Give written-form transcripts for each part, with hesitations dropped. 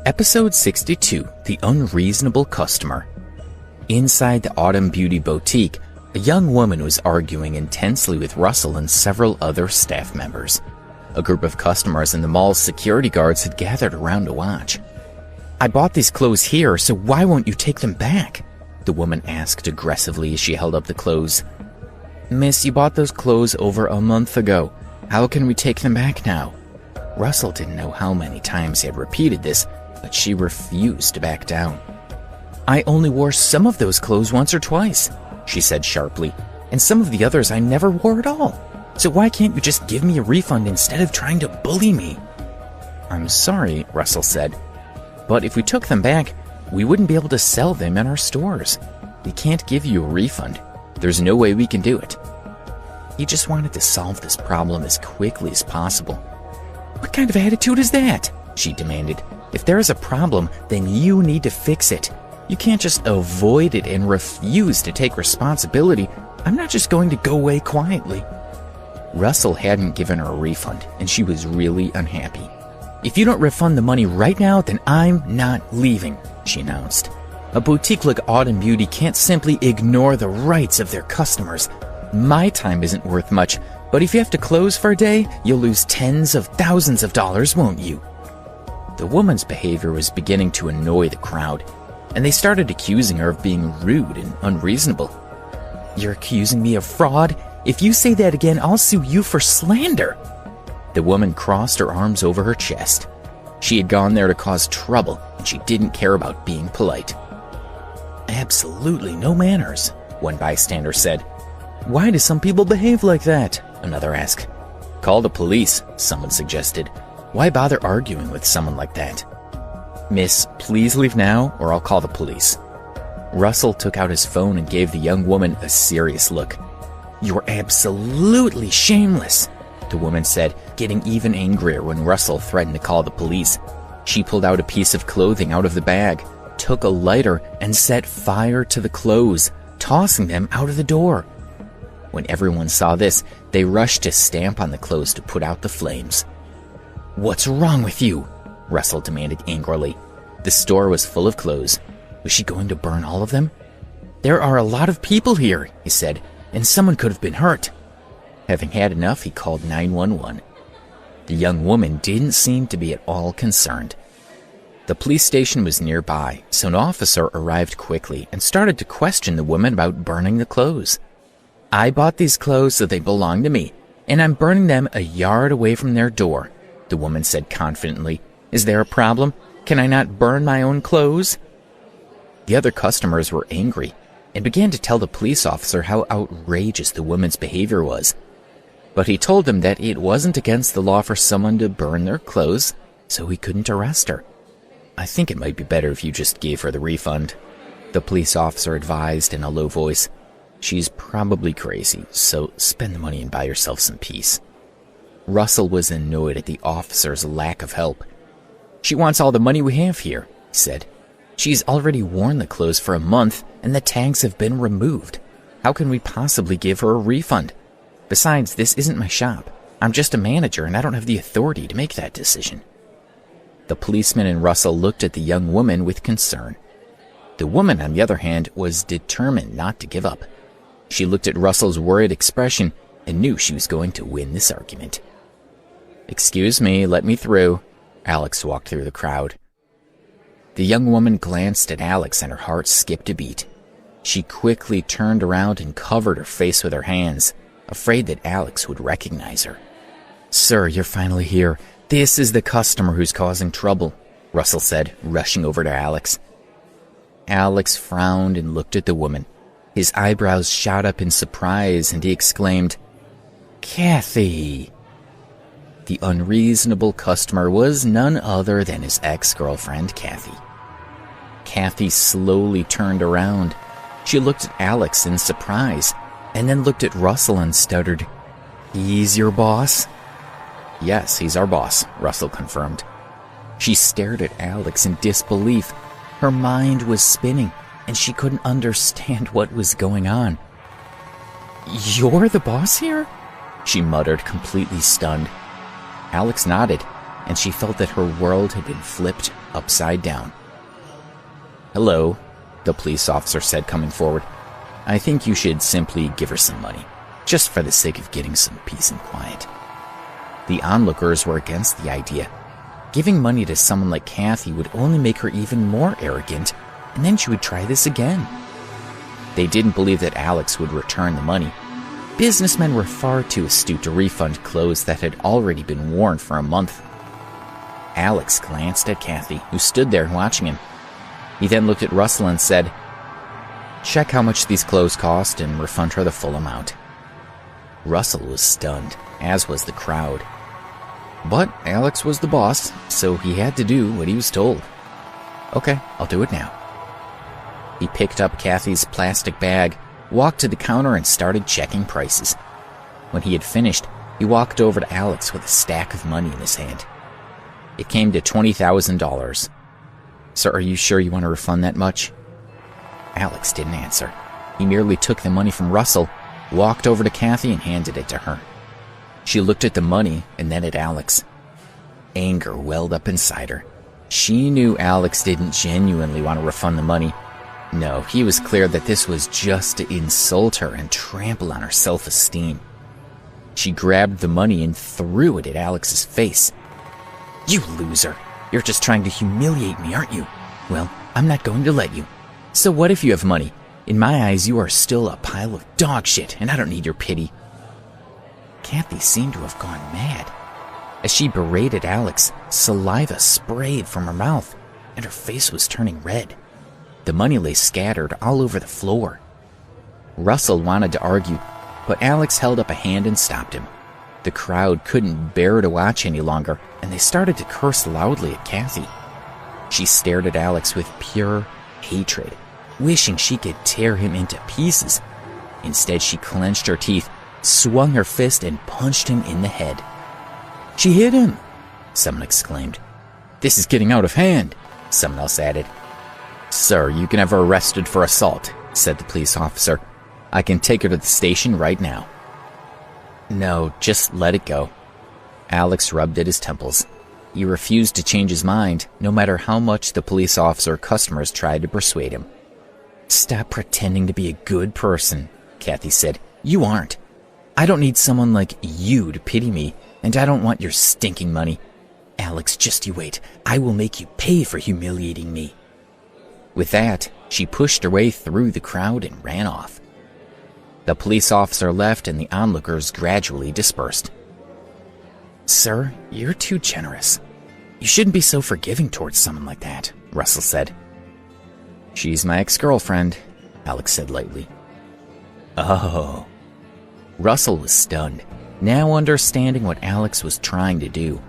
Episode 62, The Unreasonable Customer. Inside the Autumn Beauty Boutique, a young woman was arguing intensely with Russell and several other staff members. A group of customers and the mall's security guards had gathered around to watch. "I bought these clothes here, so why won't you take them back?" the woman asked aggressively as she held up the clothes. "Miss, you bought those clothes over a month ago. How can we take them back now?" Russell didn't know how many times he had repeated this, but she refused to back down. "I only wore some of those clothes once or twice," she said sharply, "and some of the others I never wore at all. So why can't you just give me a refund instead of trying to bully me?" "I'm sorry," Russell said, "but if we took them back, we wouldn't be able to sell them in our stores. We can't give you a refund. There's no way we can do it." He just wanted to solve this problem as quickly as possible. "What kind of attitude is that?" she demanded. "If there is a problem, then you need to fix it. You can't just avoid it and refuse to take responsibility. I'm not just going to go away quietly." Russell hadn't given her a refund, and she was really unhappy. "If you don't refund the money right now, then I'm not leaving," she announced. "A boutique like Autumn Beauty can't simply ignore the rights of their customers. My time isn't worth much, but if you have to close for a day, you'll lose tens of thousands of dollars, won't you?" The woman's behavior was beginning to annoy the crowd, and they started accusing her of being rude and unreasonable. "You're accusing me of fraud? If you say that again, I'll sue you for slander." The woman crossed her arms over her chest. She had gone there to cause trouble, and she didn't care about being polite. "Absolutely no manners," one bystander said. "Why do some people behave like that?" another asked. "Call the police," someone suggested. "Why bother arguing with someone like that?" "Miss, please leave now, or I'll call the police." Russell took out his phone and gave the young woman a serious look. "You're absolutely shameless," the woman said, getting even angrier when Russell threatened to call the police. She pulled out a piece of clothing out of the bag, took a lighter, and set fire to the clothes, tossing them out of the door. When everyone saw this, they rushed to stamp on the clothes to put out the flames. "What's wrong with you?" Russell demanded angrily. The store was full of clothes. Was she going to burn all of them? "There are a lot of people here," he said, "and someone could have been hurt." Having had enough, he called 911. The young woman didn't seem to be at all concerned. The police station was nearby, so an officer arrived quickly and started to question the woman about burning the clothes. "I bought these clothes so they belong to me, and I'm burning them a yard away from their door," the woman said confidently. "Is there a problem? Can I not burn my own clothes?" The other customers were angry and began to tell the police officer how outrageous the woman's behavior was. But he told them that it wasn't against the law for someone to burn their clothes, so he couldn't arrest her. "I think it might be better if you just gave her the refund," the police officer advised in a low voice. "She's probably crazy, so spend the money and buy yourself some peace." Russell was annoyed at the officer's lack of help. "She wants all the money we have here," he said. "She's already worn the clothes for a month, and the tags have been removed. How can we possibly give her a refund? Besides, this isn't my shop. I'm just a manager, and I don't have the authority to make that decision." The policeman and Russell looked at the young woman with concern. The woman, on the other hand, was determined not to give up. She looked at Russell's worried expression and knew she was going to win this argument. "Excuse me, let me through." Alex walked through the crowd. The young woman glanced at Alex and her heart skipped a beat. She quickly turned around and covered her face with her hands, afraid that Alex would recognize her. "Sir, you're finally here. This is the customer who's causing trouble," Russell said, rushing over to Alex. Alex frowned and looked at the woman. His eyebrows shot up in surprise and he exclaimed, "Kathy!" The unreasonable customer was none other than his ex-girlfriend, Kathy. Kathy slowly turned around. She looked at Alex in surprise, and then looked at Russell and stuttered, "He's your boss?" "Yes, he's our boss," Russell confirmed. She stared at Alex in disbelief. Her mind was spinning, and she couldn't understand what was going on. "You're the boss here?" she muttered, completely stunned. Alex nodded. and she felt that her world had been flipped upside down. "Hello," the police officer said, coming forward. "I think you should simply give her some money, just for the sake of getting some peace and quiet." The onlookers were against the idea. Giving money to someone like Kathy would only make her even more arrogant, and then she would try this again. They didn't believe that Alex would return the money. Businessmen were far too astute to refund clothes that had already been worn for a month. Alex glanced at Kathy, who stood there watching him. He then looked at Russell and said, "Check how much these clothes cost and refund her the full amount." Russell was stunned, as was the crowd. But Alex was the boss, so he had to do what he was told. "Okay, I'll do it now." He picked up Kathy's plastic bag, walked to the counter, and started checking prices. When he had finished, he walked over to Alex with a stack of money in his hand. It came to $20,000. "Sir, are you sure you want to refund that much?" Alex didn't answer. He merely took the money from Russell, walked over to Kathy, and handed it to her. She looked at the money and then at Alex. Anger welled up inside her. She knew Alex didn't genuinely want to refund the money. No, he was clear that this was just to insult her and trample on her self-esteem. She grabbed the money and threw it at Alex's face. "You loser! You're just trying to humiliate me, aren't you? Well, I'm not going to let you. So what if you have money? In my eyes, you are still a pile of dog shit, and I don't need your pity." Kathy seemed to have gone mad. As she berated Alex, saliva sprayed from her mouth, and her face was turning red. The money lay scattered all over the floor. Russell wanted to argue, but Alex held up a hand and stopped him. The crowd couldn't bear to watch any longer, and they started to curse loudly at Kathy. She stared at Alex with pure hatred, wishing she could tear him into pieces. Instead, she clenched her teeth, swung her fist, and punched him in the head. "She hit him!" someone exclaimed. "This is getting out of hand," someone else added. "Sir, you can have her arrested for assault," said the police officer. "I can take her to the station right now." "No, just let it go." Alex rubbed at his temples. He refused to change his mind, no matter how much the police officer or customers tried to persuade him. "Stop pretending to be a good person," Kathy said. "You aren't. I don't need someone like you to pity me, and I don't want your stinking money. Alex, just you wait. I will make you pay for humiliating me." With that, she pushed her way through the crowd and ran off. The police officer left and the onlookers gradually dispersed. "Sir, you're too generous. You shouldn't be so forgiving towards someone like that," Russell said. "She's my ex-girlfriend," Alex said lightly. "Oh." Russell was stunned, now understanding what Alex was trying to do.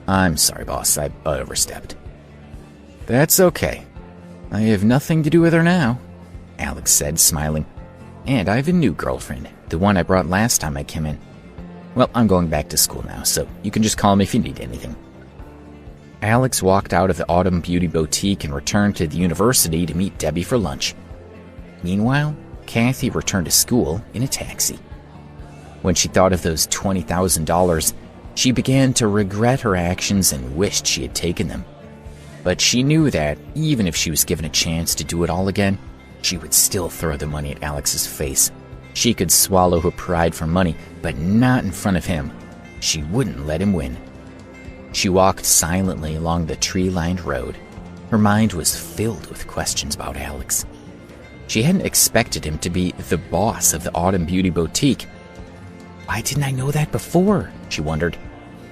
"I'm sorry, boss. I overstepped." "That's okay. I have nothing to do with her now," Alex said, smiling. "And I have a new girlfriend, the one I brought last time I came in. Well, I'm going back to school now, so you can just call me if you need anything." Alex walked out of the Autumn Beauty Boutique and returned to the university to meet Debbie for lunch. Meanwhile, Kathy returned to school in a taxi. When she thought of those $20,000, she began to regret her actions and wished she had taken them. But she knew that, even if she was given a chance to do it all again, she would still throw the money at Alex's face. She could swallow her pride for money, but not in front of him. She wouldn't let him win. She walked silently along the tree-lined road. Her mind was filled with questions about Alex. She hadn't expected him to be the boss of the Autumn Beauty Boutique. Why didn't I know that before? She wondered.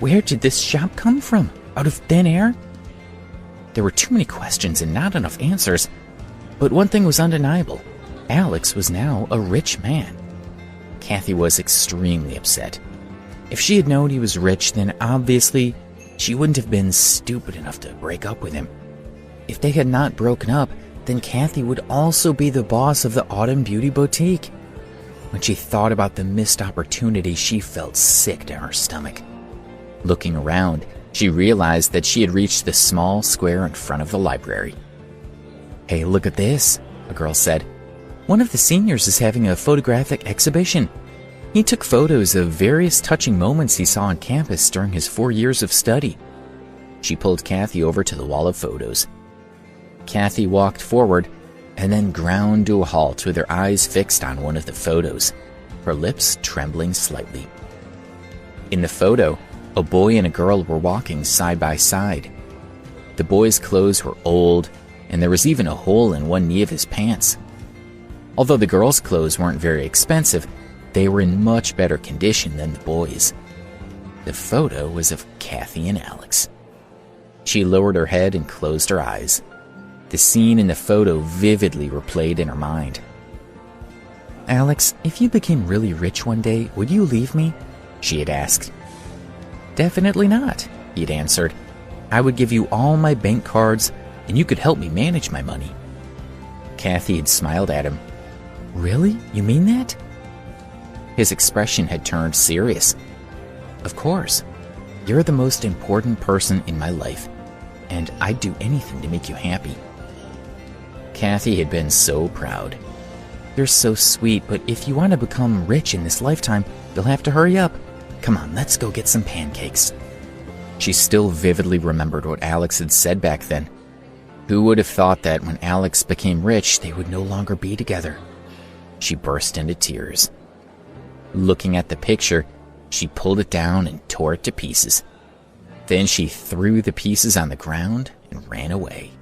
Where did this shop come from? Out of thin air? There were too many questions and not enough answers. But one thing was undeniable. Alex was now a rich man. Kathy was extremely upset. If she had known he was rich, then obviously she wouldn't have been stupid enough to break up with him. If they had not broken up, then Kathy would also be the boss of the Autumn Beauty Boutique. When she thought about the missed opportunity, she felt sick to her stomach. Looking around, she realized that she had reached the small square in front of the library. "Hey, look at this," a girl said. "One of the seniors is having a photographic exhibition. He took photos of various touching moments he saw on campus during his 4 years of study. She pulled Kathy over to the wall of photos. Kathy walked forward and then ground to a halt with her eyes fixed on one of the photos, her lips trembling slightly. In the photo, a boy and a girl were walking side by side. The boy's clothes were old, and there was even a hole in one knee of his pants. Although the girl's clothes weren't very expensive, they were in much better condition than the boy's. The photo was of Kathy and Alex. She lowered her head and closed her eyes. The scene in the photo vividly replayed in her mind. "Alex, if you became really rich one day, would you leave me?" she had asked. "Definitely not," he'd answered. "I would give you all my bank cards, and you could help me manage my money." Kathy had smiled at him. "Really? You mean that?" His expression had turned serious. "Of course. You're the most important person in my life, and I'd do anything to make you happy." Kathy had been so proud. "You're so sweet, but if you want to become rich in this lifetime, you'll have to hurry up. Come on, let's go get some pancakes." She still vividly remembered what Alex had said back then. Who would have thought that when Alex became rich, they would no longer be together? She burst into tears. Looking at the picture, she pulled it down and tore it to pieces. Then she threw the pieces on the ground and ran away.